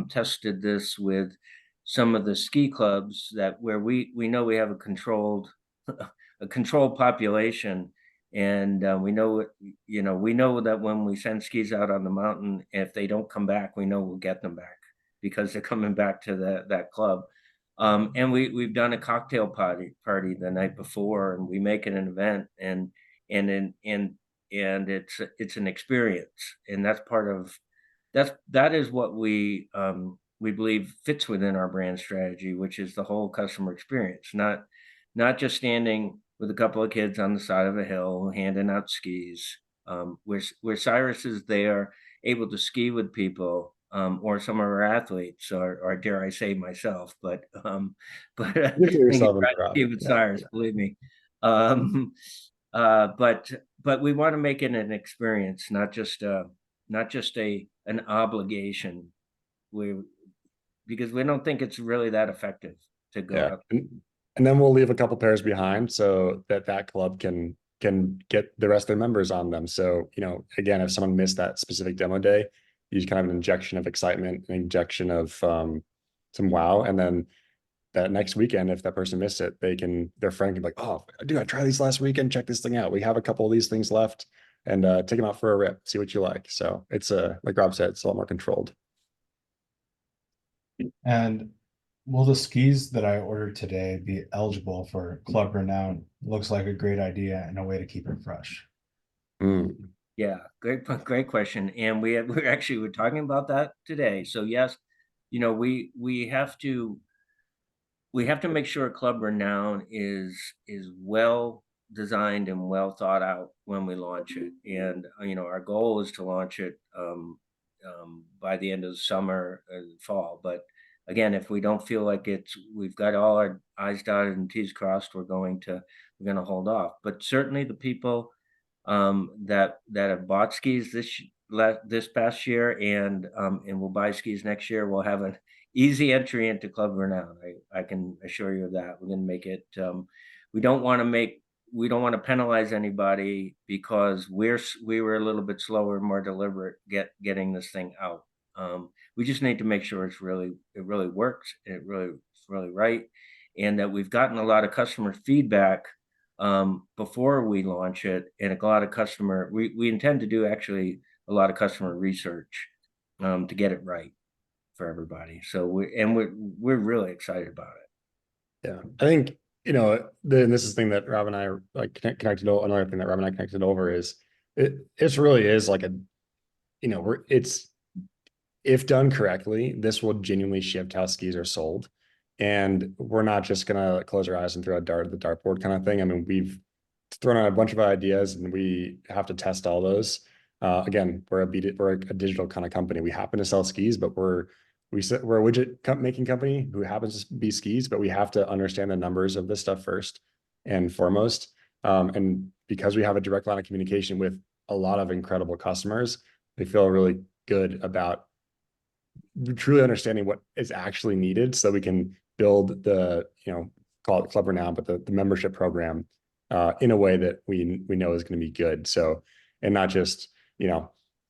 tested this with some of the ski clubs where we know we have a controlled population, and we know that when we send skis out on the mountain, if they don't come back, we know we'll get them back because they're coming back to that club. And we've done a cocktail party the night before, and we make it an event, and it's an experience, and that's part of that is what we believe fits within our brand strategy, which is the whole customer experience, not just standing with a couple of kids on the side of a hill handing out skis. Where Cyrus is there, able to ski with people, or some of our athletes, or dare I say myself, but I you hear think yourself in the ski crowd. with Cyrus, believe me. Um, but we want to make it an experience, not just an obligation. We Because we don't think it's really that effective to go Yeah. out. And then we'll leave a couple pairs behind so that club can get the rest of their members on them. So, again, if someone missed that specific demo day, you kind of an injection of excitement, an injection of some wow. And then that next weekend, if that person missed it, their friend can be like, oh, dude, I tried these last weekend. Check this thing out. We have a couple of these things left, and take them out for a rip, see what you like. So it's like Rob said, it's a lot more controlled. And will the skis that I ordered today be eligible for Club Renown? Looks like a great idea and a way to keep it fresh. Mm. Yeah, great question. And we're talking about that today. So yes, we have to make sure Club Renown is well designed and well thought out when we launch it. And our goal is to launch it by the end of the summer and fall. But again, if we don't feel like we've got all our I's dotted and T's crossed, we're going to hold off. But certainly the people that have bought skis this past year and will buy skis next year will have an easy entry into Club Renown. I can assure you of that. We're going to make it. We don't want to make we don't want to penalize anybody because we were a little bit slower, more deliberate getting this thing out. We just need to make sure it really works, it's really right, and that we've gotten a lot of customer feedback before we launch it, and a lot of we intend to do actually a lot of customer research to get it right for everybody. So we're really excited about it. Yeah, I think, this is the thing that Rob and I are like connected. Another thing that Rob and I connected over is it really is like it's, if done correctly, this will genuinely shift how skis are sold. And we're not just gonna close our eyes and throw a dart at the dartboard kind of thing. I mean, we've thrown out a bunch of ideas and we have to test all those. Again, we're a digital kind of company. We happen to sell skis, but we're a widget making company who happens to be skis, but we have to understand the numbers of this stuff first and foremost. And because we have a direct line of communication with a lot of incredible customers, we feel really good about truly understanding what is actually needed so we can build the, call it Club Renoun, but the membership program in a way that we know is going to be good. So, and not just,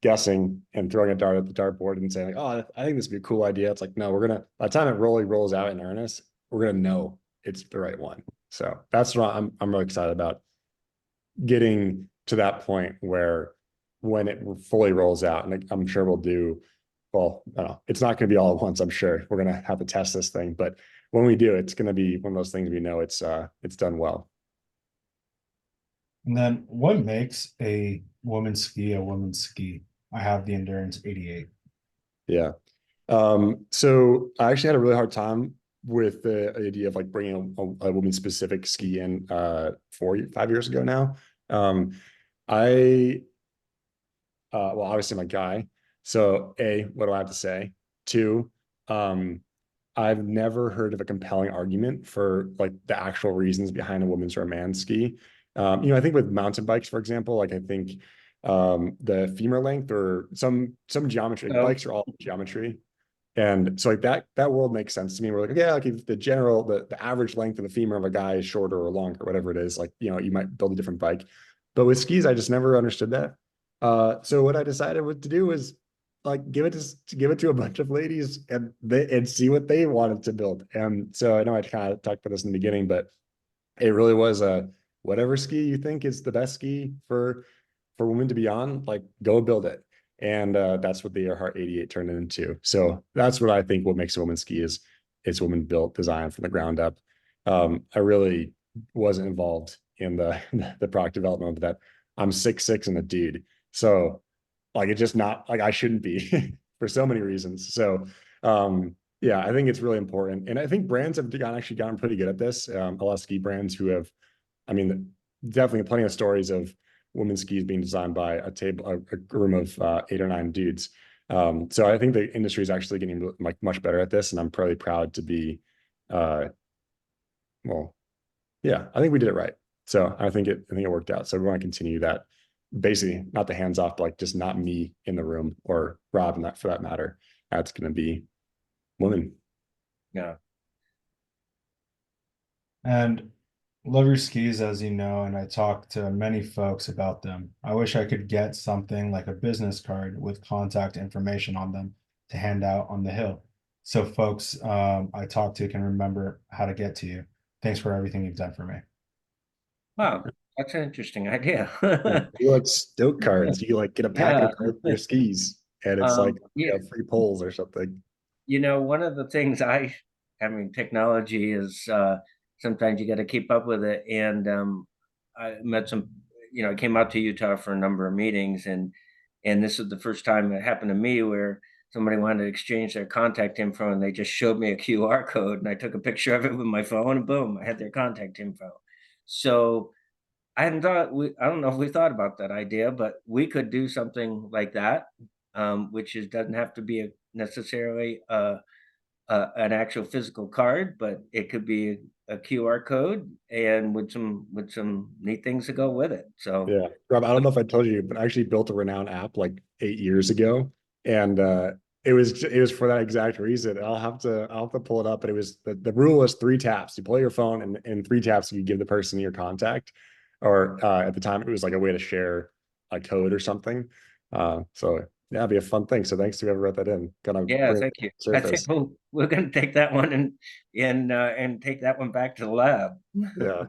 guessing and throwing a dart at the dartboard and saying, like, oh, I think this would be a cool idea. It's like, no, by the time it rolls out in earnest, we're going to know it's the right one. So that's what I'm really excited about, getting to that point where when it fully rolls out, and I'm sure we'll do, well, I don't know, it's not going to be all at once. I'm sure we're going to have to test this thing, but when we do, it's going to be one of those things we know it's done well. And then what makes a woman's ski a woman's ski? I have the Endurance 88. Yeah. So I actually had a really hard time with the idea of like bringing a woman specific ski in 5 years ago now. Well, obviously I'm a guy. So A, what do I have to say? Two, I've never heard of a compelling argument for like the actual reasons behind a woman's or a man's ski. I think with mountain bikes, for example, like I think the femur length or some geometry, bikes are all geometry. And so like that world makes sense to me. We're like, yeah, like if the average length of the femur of a guy is shorter or longer, whatever it is, like, you might build a different bike. But with skis, I just never understood that. So what I decided what to do was like give it to a bunch of ladies and see what they wanted to build. And so I know I kind of talked about this in the beginning, but it really was whatever ski you think is the best ski for women to be on, like go build it. And that's what the Earhart 88 turned into. So that's what I think what makes a woman ski is it's woman built, designed from the ground up. I really wasn't involved in the product development of that. I'm 6'6" and a dude. So like it's just not like I shouldn't be for so many reasons. So yeah, I think it's really important. And I think brands have actually gotten pretty good at this. A lot of ski brands who have, I mean, definitely plenty of stories of women's skis being designed by a room of 8 or 9 dudes. So I think the industry is actually getting like much better at this, and I'm pretty proud to be. Well, yeah, I think we did it right. So I think it worked out. So we want to continue that. Basically, not the hands off, but like just not me in the room or Rob, and that for that matter. That's going to be women. Yeah. And love your skis, as you know, and I talk to many folks about them. I wish I could get something like a business card with contact information on them to hand out on the hill, so folks I talk to can remember how to get to you. Thanks for everything you've done for me. Wow, that's an interesting idea. You like stoke cards. You like get a packet of cards for your skis, and it's like yeah. free polls or something. One of the things I mean, technology is sometimes you got to keep up with it. And I met I came out to Utah for a number of meetings, and this is the first time it happened to me where somebody wanted to exchange their contact info, and they just showed me a QR code, and I took a picture of it with my phone, and boom, I had their contact info. So I hadn't I don't know if we thought about that idea, but we could do something like that, which doesn't have to be necessarily an actual physical card, but it could be a QR code and with some neat things to go with it. So yeah, Rob, I don't know if I told you, but I actually built a Renoun app like 8 years ago, and it was for that exact reason. I'll have to pull it up, but it was the rule was 3 taps. You pull your phone, and in 3 taps you give the person your contact. or at the time it was like a way to share a code or something. So yeah, it'd be a fun thing. So thanks to whoever wrote that in. Kind of Yeah, bring it thank to you. the I think surface. we're going to take that one and take that one back to the lab. Yeah.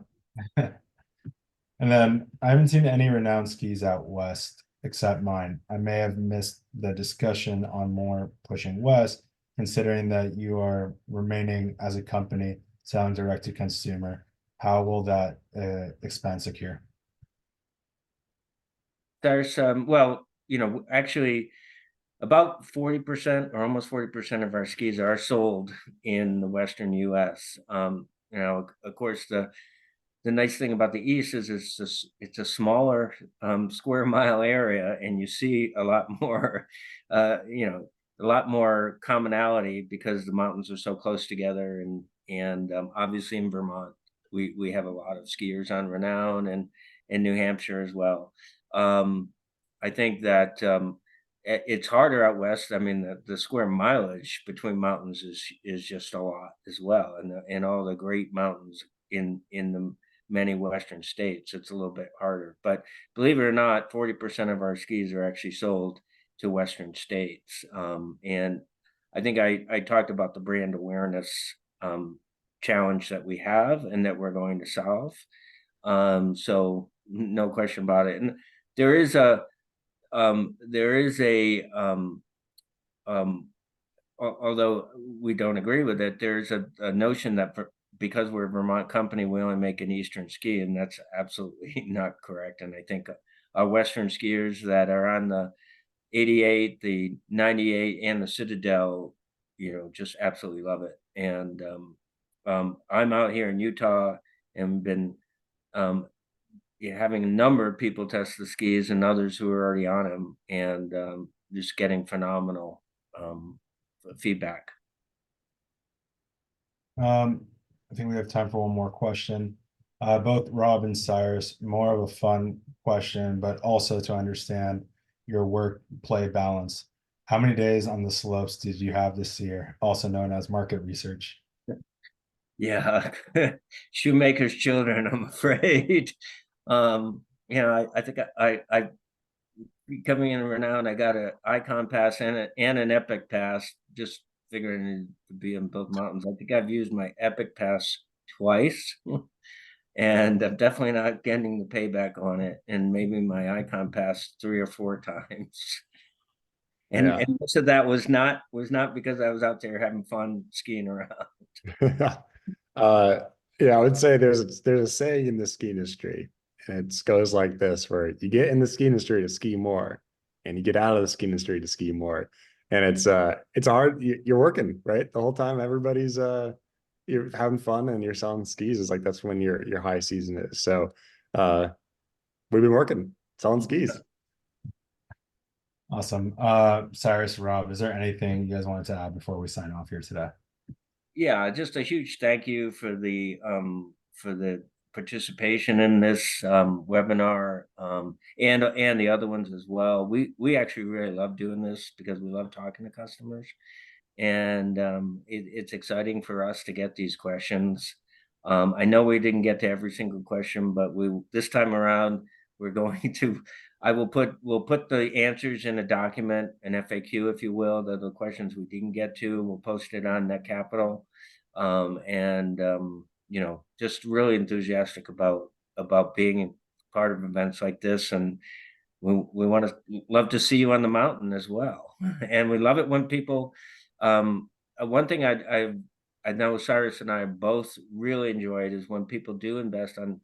And then I haven't seen any renowned skis out west except mine. I may have missed the discussion on more pushing west, considering that you are remaining as a company selling direct to consumer. How will that expand secure? There's well, actually about 40% or almost 40% of our skis are sold in the Western US. Of course, the nice thing about the East is it's a smaller square mile area, and you see a lot more, a lot more commonality because the mountains are so close together, and obviously in Vermont we have a lot of skiers on Renown and in New Hampshire as well. Um, I think that it's harder out west. I mean, the square mileage between mountains is just a lot as well, and all the great mountains in the many Western states, it's a little bit harder. But believe it or not, 40% of our skis are actually sold to Western states. And I think I talked about the brand awareness challenge that we have and that we're going to solve. So no question about it. And there is a although we don't agree with it, there's a notion that because we're a Vermont company, we only make an Eastern ski, and that's absolutely not correct. And I think our Western skiers that are on the 88, the 98, and the Citadel, just absolutely love it. And I'm out here in Utah and been having a number of people test the skis and others who are already on them, and just getting phenomenal feedback. I think we have time for one more question. Both Rob and Cyrus, more of a fun question, but also to understand your work-play balance. How many days on the slopes did you have this year, also known as market research? Yeah, shoemaker's children, I'm afraid. I think I coming in Renown, I got an icon pass and an epic pass, just figuring to be in both mountains. I think I've used my epic pass twice, and I'm definitely not getting the payback on it. And maybe my icon pass 3 or 4 times. And Yeah. and most of that was not because I was out there having fun skiing around. uh, yeah, I would say there's a saying in the ski industry, and it goes like this: where you get in the ski industry to ski more, and you get out of the ski industry to ski more. And it's hard. You're working, right? The whole time everybody's you're having fun and you're selling skis. Is like that's when your high season is. So uh we've been working selling skis. Awesome. Cyrus, Rob, is there anything you guys wanted to add before we sign off here today? Yeah, just a huge thank you for the participation in this webinar, and the other ones as well. We actually really love doing this because we love talking to customers, and it's exciting for us to get these questions. I know we didn't get to every single question, but we this time around we're going to. We'll put the answers in a document, an FAQ, if you will, the questions we didn't get to. We'll post it on Net Capital, and just really enthusiastic about being part of events like this, and we want to love to see you on the mountain as well. And we love it when people one thing I know Cyrus and I both really enjoyed is when people do invest on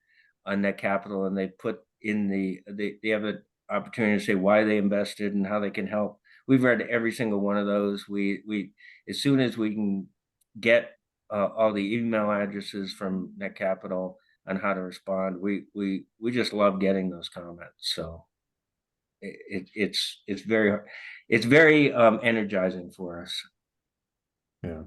Net Capital, and they put in they have an opportunity to say why they invested and how they can help. We've read every single one of those. We as soon as we can get all the email addresses from Net Capital on how to respond, we just love getting those comments. So it's very energizing for us. Yeah.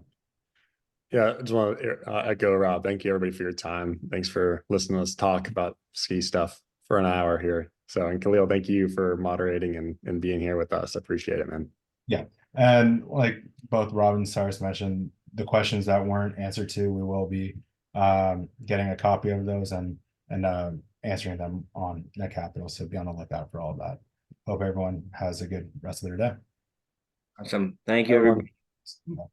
Yeah, I just want to echo Rob. Thank you everybody for your time. Thanks for listening to us talk about ski stuff for an hour here. So, and Khalil, thank you for moderating and being here with us. I appreciate it, man. Yeah. And like both Rob and Cyrus mentioned, the questions that weren't answered to, we will be getting a copy of those and answering them on Net Capital. So be on the lookout for all of that. Hope everyone has a good rest of their day. Awesome. Thank you, Everyone. everybody.